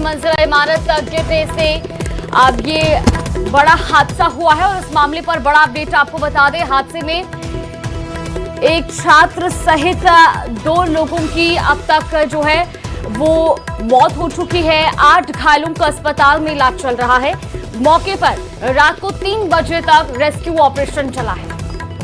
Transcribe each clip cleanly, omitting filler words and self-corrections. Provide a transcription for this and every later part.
मंजिला इमारत गिरने से अब ये बड़ा हादसा हुआ है और इस मामले पर बड़ा अपडेट आपको बता दें। हादसे में एक छात्र सहित 2 लोगों की अब तक जो है वो मौत हो चुकी है। 8 घायलों का अस्पताल में इलाज चल रहा है। मौके पर रात को 3 बजे तक रेस्क्यू ऑपरेशन चला है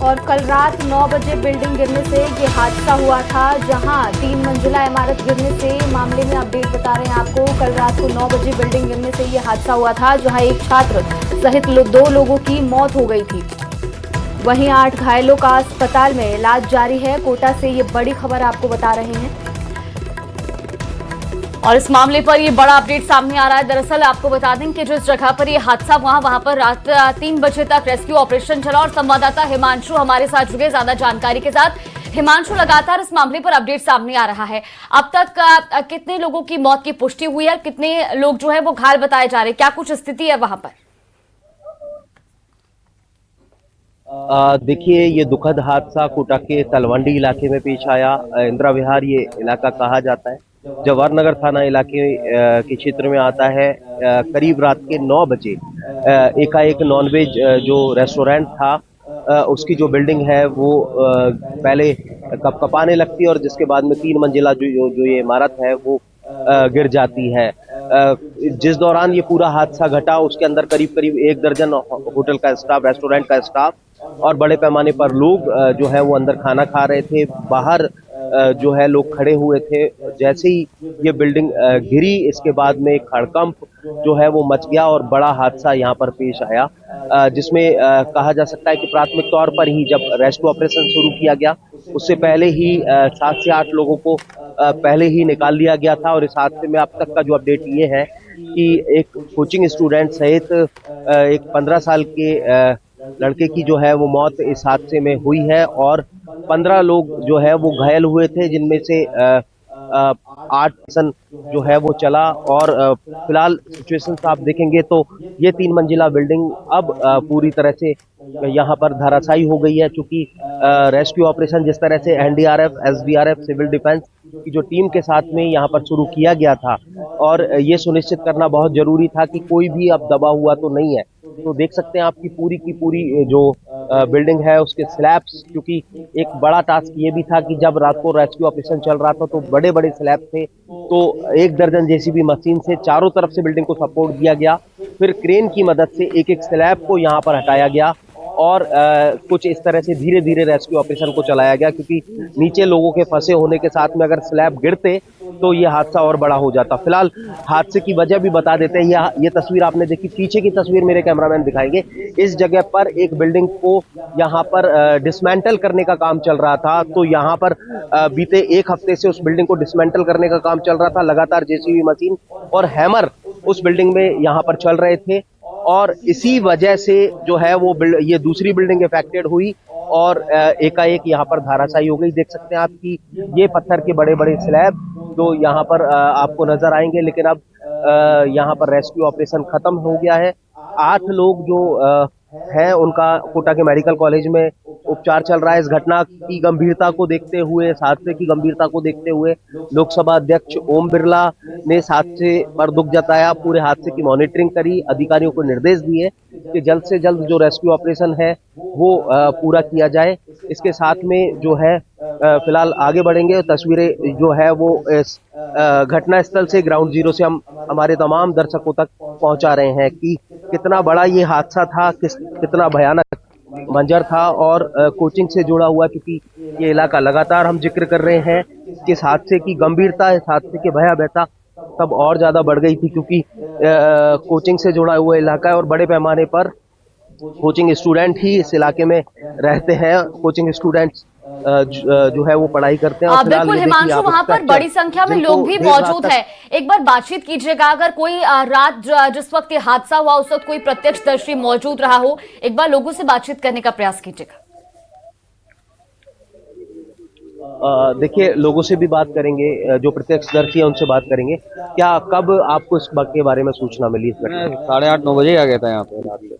और कल रात 9 बजे बिल्डिंग गिरने से ये हादसा हुआ था, जहां 3 मंजिला इमारत गिरने से मामले में अपडेट बता रहे हैं आपको। कल रात को 9 बजे बिल्डिंग गिरने से ये हादसा हुआ था, जहां एक छात्र सहित 2 लोगों की मौत हो गई थी। वहीं 8 घायलों का अस्पताल में इलाज जारी है। कोटा से ये बड़ी खबर आपको बता रहे हैं और इस मामले पर ये बड़ा अपडेट सामने आ रहा है। दरअसल आपको बता दें कि जिस जगह पर ये हादसा हुआ वहां पर रात 3 बजे तक रेस्क्यू ऑपरेशन चला और संवाददाता हिमांशु हमारे साथ जुड़े ज्यादा जानकारी के साथ। हिमांशु, लगातार इस मामले पर अपडेट सामने आ रहा है। अब तक कितने लोगों की मौत की पुष्टि हुई है, कितने लोग जो है वो घायल बताए जा रहे हैं, क्या कुछ स्थिति है वहां पर? देखिए, ये दुखद हादसा कोटा के तलवंडी इलाके में पेश आया। इंदिरा विहार ये इलाका कहा जाता है, जवाहरनगर थाना इलाके के क्षेत्र में आता है। करीब रात के 9 बजे एकाएक नॉनवेज जो रेस्टोरेंट था उसकी जो बिल्डिंग है वो पहले कपकपाने लगती है और जिसके बाद में 3 मंजिला जो ये इमारत है वो गिर जाती है। जिस दौरान ये पूरा हादसा घटा उसके अंदर करीब 1 दर्जन होटल का स्टाफ, रेस्टोरेंट का स्टाफ और बड़े पैमाने पर लोग जो है वो अंदर खाना खा रहे थे। बाहर जो है लोग खड़े हुए थे। जैसे ही ये बिल्डिंग गिरी इसके बाद में एक हड़कंप जो है वो मच गया और बड़ा हादसा यहाँ पर पेश आया, जिसमें कहा जा सकता है कि प्राथमिक तौर पर ही जब रेस्क्यू ऑपरेशन शुरू किया गया उससे पहले ही 7 से 8 लोगों को पहले ही निकाल लिया गया था। और इस हादसे में अब तक का जो अपडेट ये है कि एक कोचिंग स्टूडेंट सहित एक 15 साल के लड़के की जो है वो मौत इस हादसे में हुई है और 15 लोग जो है वो घायल हुए थे, जिनमें से 8 पर्सन जो है वो चला। और फिलहाल सिचुएशन आप देखेंगे तो ये 3 मंजिला बिल्डिंग अब पूरी तरह से यहाँ पर धराशायी हो गई है, क्योंकि रेस्क्यू ऑपरेशन जिस तरह से एनडीआरएफ, एसडीआरएफ, सिविल डिफेंस की जो टीम के साथ में यहाँ पर शुरू किया गया था और ये सुनिश्चित करना बहुत जरूरी था कि कोई भी अब दबा हुआ तो नहीं है। तो देख सकते हैं आपकी पूरी पूरी जो बिल्डिंग है उसके स्लैब्स, क्योंकि एक बड़ा टास्क ये भी था कि जब रात को रेस्क्यू ऑपरेशन चल रहा था तो बड़े बड़े स्लैब थे, तो 1 दर्जन जेसीबी मशीन से चारों तरफ से बिल्डिंग को सपोर्ट दिया गया। फिर क्रेन की मदद से एक स्लैब को यहाँ पर हटाया गया और कुछ इस तरह से धीरे धीरे रेस्क्यू ऑपरेशन को चलाया गया, क्योंकि नीचे लोगों के फंसे होने के साथ में अगर स्लैब गिरते तो ये हादसा और बड़ा हो जाता। फिलहाल हादसे की वजह भी बता देते हैं। ये तस्वीर आपने देखी, पीछे की तस्वीर मेरे कैमरामैन दिखाएंगे। इस जगह पर एक बिल्डिंग को यहाँ पर डिसमेंटल करने का काम चल रहा था, तो यहाँ पर बीते 1 हफ्ते से उस बिल्डिंग को डिसमेंटल करने का काम चल रहा था। लगातार जेसीबी मशीन और हैमर उस बिल्डिंग में यहाँ पर चल रहे थे और इसी वजह से जो है वो ये दूसरी बिल्डिंग इफेक्टेड हुई और एकाएक यहाँ पर धराशायी हो गई। देख सकते हैं आप कि ये पत्थर के बड़े बड़े स्लैब जो यहाँ पर आपको नजर आएंगे, लेकिन अब यहाँ पर रेस्क्यू ऑपरेशन खत्म हो गया है। 8 लोग जो हैं उनका कोटा के मेडिकल कॉलेज में उपचार चल रहा है। इस घटना की गंभीरता को देखते हुए, इस हादसे की गंभीरता को देखते हुए लोकसभा अध्यक्ष ओम बिरला ने इस हादसे पर दुख जताया, पूरे हादसे की मॉनिटरिंग करी, अधिकारियों को निर्देश दिए कि जल्द से जल्द जो रेस्क्यू ऑपरेशन है वो पूरा किया जाए। इसके साथ में जो है फिलहाल आगे बढ़ेंगे। तस्वीरें जो है वो इस घटना स्थल से, ग्राउंड जीरो से हम हमारे तमाम दर्शकों तक पहुंचा रहे हैं कि कितना बड़ा ये हादसा था, कितना भयानक मंजर था और कोचिंग से जुड़ा हुआ, क्योंकि ये इलाका लगातार हम जिक्र कर रहे हैं कि इस हादसे की गंभीरता, इस हादसे की भयावहता तब और ज्यादा बढ़ गई थी, क्योंकि कोचिंग से जुड़ा हुआ इलाका है और बड़े पैमाने पर कोचिंग स्टूडेंट ही इस इलाके में रहते हैं। कोचिंग स्टूडेंट्स जो है वो पढ़ाई करते हैं। बिल्कुल हिमांशु, वहां पर बड़ी संख्या में लोग भी मौजूद है। एक बार बातचीत कीजिएगा, अगर कोई रात जिस वक्त ये हादसा हुआ उस वक्त कोई प्रत्यक्षदर्शी मौजूद रहा हो, एक बार लोगों से बातचीत करने का प्रयास कीजिएगा। देखिए, लोगों से भी बात करेंगे, जो प्रत्यक्षदर्शी है उनसे बात करेंगे। क्या कब आपको इस बात के बारे में सूचना मिली? 8:30-9 बजे आ गया था यहाँ पे रात को।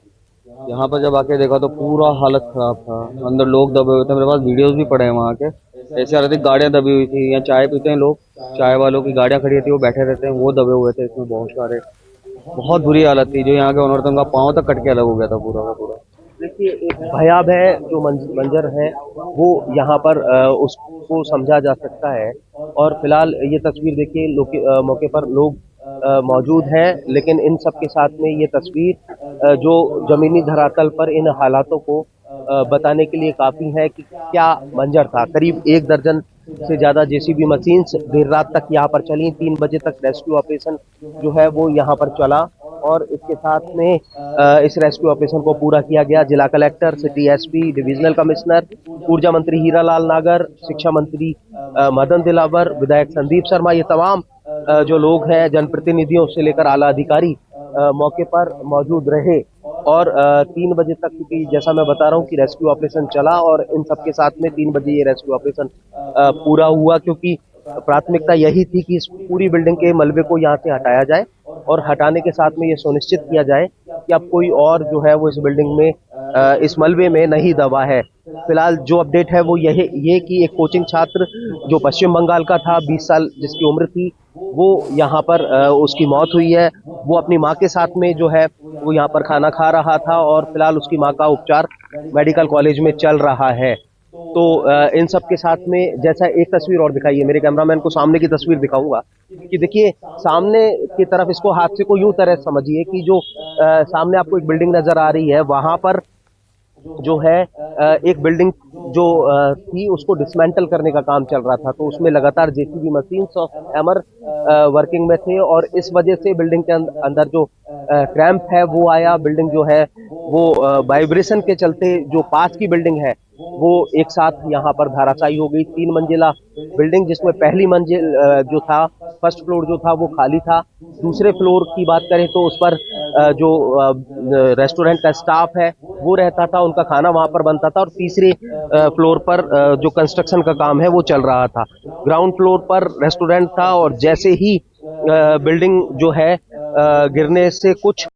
यहाँ पर जब आके देखा तो पूरा हालत खराब था, अंदर लोग दबे हुए थे। मेरे पास वीडियोस भी पड़े हैं वहाँ के, ऐसे हालत थी, गाड़ियां दबी हुई थी। यहाँ चाय पीते हैं लोग, चाय वालों की गाड़ियां खड़ी थी, वो बैठे रहते हैं, वो दबे हुए थे इसमें बहुत सारे। बहुत बुरी हालत थी। जो यहाँ के ओनर थे उनका पाँव तक कट के अलग हो गया था पूरा का पूरा। देखिए एक भयावह जो मंजर है वो यहाँ पर उसको समझा जा सकता है। और फिलहाल ये तस्वीर देखिए मौके पर लोग मौजूद हैं, लेकिन इन सब के साथ में ये तस्वीर जो जमीनी धरातल पर इन हालातों को बताने के लिए काफी है कि क्या मंजर था। करीब 1 दर्जन से ज्यादा जेसीबी मशीन्स देर रात तक यहाँ पर चली। 3 बजे तक रेस्क्यू ऑपरेशन जो है वो यहाँ पर चला और इसके साथ में इस रेस्क्यू ऑपरेशन को पूरा किया गया। जिला collector, city SP, divisional commissioner, ऊर्जा मंत्री हीरालाल नागर, शिक्षा मंत्री मदन दिलावर, विधायक संदीप शर्मा, ये तमाम जो लोग हैं जनप्रतिनिधियों से लेकर आला अधिकारी मौके पर मौजूद रहे। और 3 बजे तक, क्योंकि जैसा मैं बता रहा हूँ कि रेस्क्यू ऑपरेशन चला और इन सबके साथ में 3 बजे ये रेस्क्यू ऑपरेशन पूरा हुआ, क्योंकि प्राथमिकता यही थी कि इस पूरी बिल्डिंग के मलबे को यहाँ से हटाया जाए और हटाने के साथ में ये सुनिश्चित किया जाए कि अब कोई और जो है वो इस बिल्डिंग में इस मलबे में नहीं दबा है। फिलहाल जो अपडेट है वो ये कि एक कोचिंग छात्र जो पश्चिम बंगाल का था, 20 साल जिसकी उम्र थी, वो यहाँ पर उसकी मौत हुई है। वो अपनी माँ के साथ में जो है वो यहाँ पर खाना खा रहा था और फिलहाल उसकी माँ का उपचार मेडिकल कॉलेज में चल रहा है। तो इन सब के साथ में जैसा एक तस्वीर और दिखाइए, मेरे कैमरामैन को सामने की तस्वीर दिखाऊंगा कि देखिए सामने की तरफ, इसको हादसे को यूं तरह समझिए कि जो सामने आपको एक बिल्डिंग नजर आ रही है, वहां पर जो है एक बिल्डिंग जो थी उसको डिसमेंटल करने का काम चल रहा था। तो उसमें लगातार जेसीबी मशीन्स और हैमर वर्किंग में थे और इस वजह से बिल्डिंग के अंदर जो क्रैम्प है वो आया। बिल्डिंग जो है वो वाइब्रेशन के चलते जो पास की बिल्डिंग है वो एक साथ यहाँ पर धराशायी हो गई। 3 मंजिला बिल्डिंग, जिसमें पहली मंजिल जो था, फर्स्ट फ्लोर जो था वो खाली था। दूसरे फ्लोर की बात करें तो उस पर जो रेस्टोरेंट का स्टाफ है वो रहता था, उनका खाना वहां पर बनता था। और तीसरे फ्लोर पर जो कंस्ट्रक्शन का काम है वो चल रहा था। ग्राउंड फ्लोर पर रेस्टोरेंट था और जैसे ही बिल्डिंग जो है गिरने से कुछ